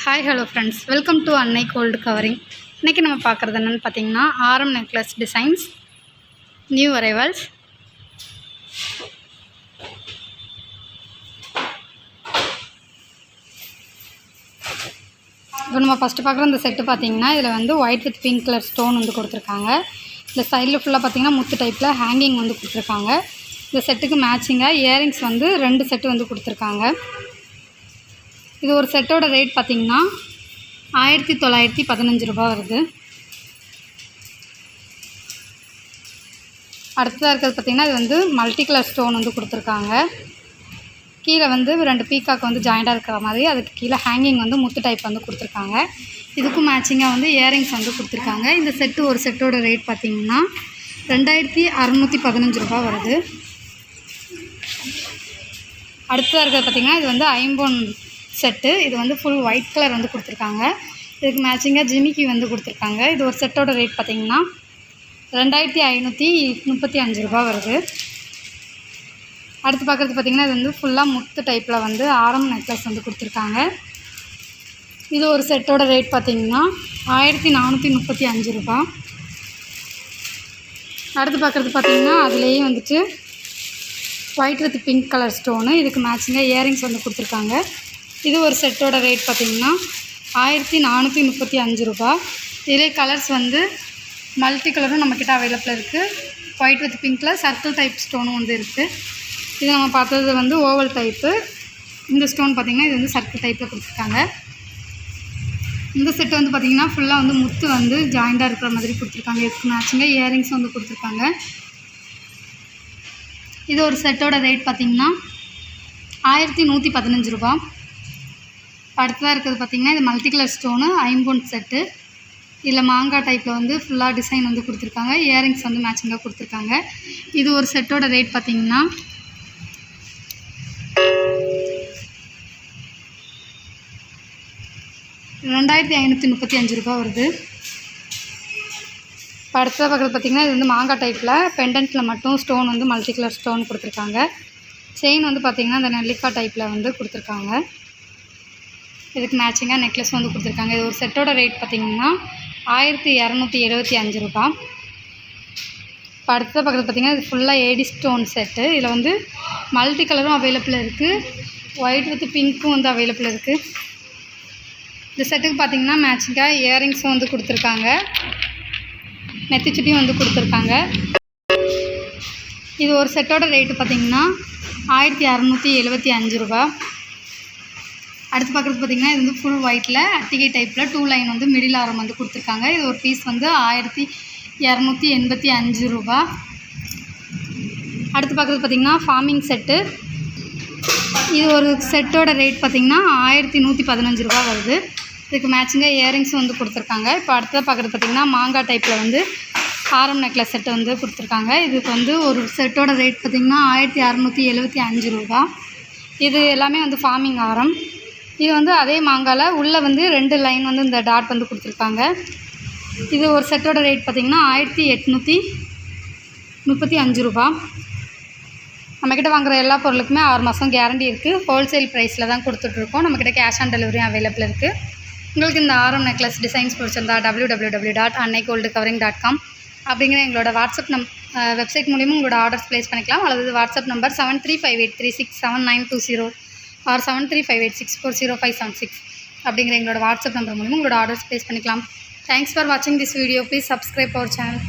Hi hello friends, welcome to அன்னை gold covering. இன்றைக்கி நம்ம பார்க்குறது என்னென்னு பார்த்தீங்கன்னா ஆரம் நெக்லஸ் டிசைன்ஸ், நியூ அரைவல்ஸ். இப்போ நம்ம ஃபஸ்ட்டு பார்க்குற இந்த செட்டு பார்த்திங்கன்னா இதில் வந்து white with pink colour stone வந்து கொடுத்துருக்காங்க. இந்த சைடில் ஃபுல்லாக பார்த்திங்கன்னா முத்து டைப்பில் ஹேங்கிங் வந்து கொடுத்துருக்காங்க. இந்த செட்டுக்கு மேட்சிங்காக இயரிங்ஸ் வந்து 2 செட்டு வந்து கொடுத்துருக்காங்க. இது ஒரு செட்டோட ரேட் பார்த்திங்கன்னா 1915 ரூபா வருது. அடுத்ததாக இருக்கிறது பார்த்திங்கன்னா இது வந்து மல்டி கலர் ஸ்டோன் வந்து கொடுத்துருக்காங்க. கீழே வந்து 2 பீக்காக் வந்து ஜாயிண்டாக இருக்கிற மாதிரி அதுக்கு கீழே ஹேங்கிங் வந்து முத்து டைப் வந்து கொடுத்துருக்காங்க. இதுக்கும் மேட்சிங்காக வந்து இயரிங்ஸ் வந்து கொடுத்துருக்காங்க. இந்த செட்டு ஒரு செட்டோட ரேட் பார்த்திங்கன்னா 2615 ரூபா வருது. அடுத்ததாக இருக்கிறது பார்த்திங்கன்னா இது வந்து ஐம்பொன் செட்டு. இது வந்து ஃபுல் ஒயிட் கலர் வந்து கொடுத்துருக்காங்க. இதுக்கு மேட்சிங்காக ஜிமிக்கி வந்து கொடுத்துருக்காங்க. இது ஒரு செட்டோட ரேட் பார்த்திங்கன்னா 2535 ரூபா வருது. அடுத்து பார்க்குறது பார்த்திங்கன்னா இது வந்து ஃபுல்லாக முத்து டைப்பில் வந்து ஆரம் நெக்லஸ் வந்து கொடுத்துருக்காங்க. இது ஒரு செட்டோட ரேட் பார்த்திங்கன்னா 1435 ரூபா. அடுத்து பார்க்குறது பார்த்திங்கன்னா அதுலேயே வந்துட்டு white with pink colour stone. இதுக்கு மேட்சிங்காக இயரிங்ஸ் வந்து கொடுத்துருக்காங்க. இது ஒரு செட்டோட ரேட் பார்த்திங்கன்னா 1435 ரூபா. இதிலே கலர்ஸ் வந்து மல்டி கலரும் நம்மக்கிட்ட அவைலபிள் இருக்குது. ஒயிட் வித் பிங்க்கில் சர்க்கிள் டைப் ஸ்டோனும் வந்து இருக்குது. இது நம்ம பார்த்தது வந்து ஓவல் டைப்பு. இந்த ஸ்டோன் பார்த்திங்கன்னா இது வந்து சர்க்கிள் டைப்பில் கொடுத்துருக்காங்க. இந்த செட்டு வந்து பார்த்திங்கன்னா ஃபுல்லாக வந்து முத்து வந்து ஜாயிண்டாக இருக்கிற மாதிரி கொடுத்துருக்காங்க. இதுக்கு மேட்சிங்காக இயரிங்ஸ் வந்து கொடுத்துருக்காங்க. இது ஒரு செட்டோட ரேட் பார்த்திங்கன்னா 1115 ரூபா. அடுத்ததாக இருக்கிறது பார்த்திங்கன்னா இது மல்டி கலர் ஸ்டோனு ஐம்பொன் செட்டு. இதில் மாங்காய் டைப்பில் வந்து ஃபுல்லாக டிசைன் வந்து கொடுத்துருக்காங்க. இயரிங்ஸ் வந்து மேட்சிங்காக கொடுத்துருக்காங்க. இது ஒரு செட்டோட ரேட் பார்த்திங்கன்னா 2535 ரூபா வருது. அடுத்ததாக பார்க்குறது பார்த்திங்கன்னா இது வந்து மாங்காய் டைப்பில் பெண்டன்ட்டில் மட்டும் ஸ்டோன் வந்து மல்டி கலர் ஸ்டோன் கொடுத்துருக்காங்க. செயின் வந்து பார்த்திங்கன்னா இந்த நெல்லிக்காய் டைப்பில் வந்து கொடுத்துருக்காங்க. இதுக்கு மேட்சிங்காக நெக்லஸ் வந்து கொடுத்துருக்காங்க. இது ஒரு செட்டோட ரேட் பார்த்திங்கன்னா 1275 ரூபா. இப்போ அடுத்ததாக பார்க்குறது பார்த்திங்கன்னா இது ஃபுல்லாக ஏடி ஸ்டோன் செட்டு. இதில் வந்து மல்டி கலரும் அவைலபிள் இருக்குது, ஒயிட் வித் பிங்க்கும் வந்து அவைலபிள் இருக்குது. இந்த செட்டுக்கு பார்த்திங்கன்னா மேட்சிங்காக இயரிங்ஸும் வந்து கொடுத்துருக்காங்க, நெத்திச்சுட்டியும் வந்து கொடுத்துருக்காங்க. இது ஒரு செட்டோட ரேட்டு பார்த்திங்கன்னா 1675 ரூபா. அடுத்து பார்க்குறது பார்த்திங்கன்னா இது வந்து ஃபுல் ஒயிட்டில் அட்டிகை டைப்பில் 2 லைன் வந்து மிடில் ஆரம் வந்து கொடுத்துருக்காங்க. இது ஒரு பீஸ் வந்து 1285 ரூபா. அடுத்து பார்க்குறது பார்த்திங்கன்னா ஃபார்மிங் செட்டு. இது ஒரு செட்டோட ரேட் பார்த்திங்கன்னா 1115 ரூபா வருது. இதுக்கு மேட்சிங்காக இயரிங்ஸும் வந்து கொடுத்துருக்காங்க. இப்போ அடுத்ததாக பார்க்குறது பார்த்திங்கன்னா மாங்காய் டைப்பில் வந்து ஆரம் நெக்லஸ் செட்டு வந்து கொடுத்துருக்காங்க. இதுக்கு வந்து ஒரு செட்டோட ரேட் பார்த்திங்கன்னா 1675 ரூபா. இது எல்லாமே வந்து ஃபார்மிங் ஆரம். இது வந்து அதே மாங்காயில் உள்ளே வந்து 2 லைன் வந்து இந்த டாட் வந்து கொடுத்துருக்காங்க. இது ஒரு செட்டோட ரேட் பார்த்திங்கன்னா 1835 ரூபா. நம்மக்கிட்ட வாங்குகிற எல்லா பொருளுக்குமே 6 மாதம் கேரண்டி இருக்குது. ஹோல்சேல் ப்ரைஸில் தான் கொடுத்துட்ருக்கோம். நம்மக்கிட்ட கேஷ் ஆன் டெலிவரியும் அவைலபிள் இருக்குது. உங்களுக்கு இந்த ஆரம் நெக்லஸ் டிசைன்ஸ் பிடிச்சிருந்தா www.annaigoldcovering.com அப்படிங்கிற எங்களோட வாட்ஸ்அப் வெப்சைட் மூலிமா உங்களோட ஆர்டர்ஸ் ப்ளேஸ் பண்ணிக்கலாம். அல்லது வாட்ஸ்அப் நம்பர் 7358367920 ஆர் 7358640576 அப்படிங்கிற எங்களோட வாட்ஸ்அப் நம்பர் மூலிமா உங்களோட ஆர்டர்ஸ் ப்ளேஸ் பண்ணிக்கலாம். தேங்க்ஸ் ஃபார் வாட்சிங் this video. Please subscribe our channel.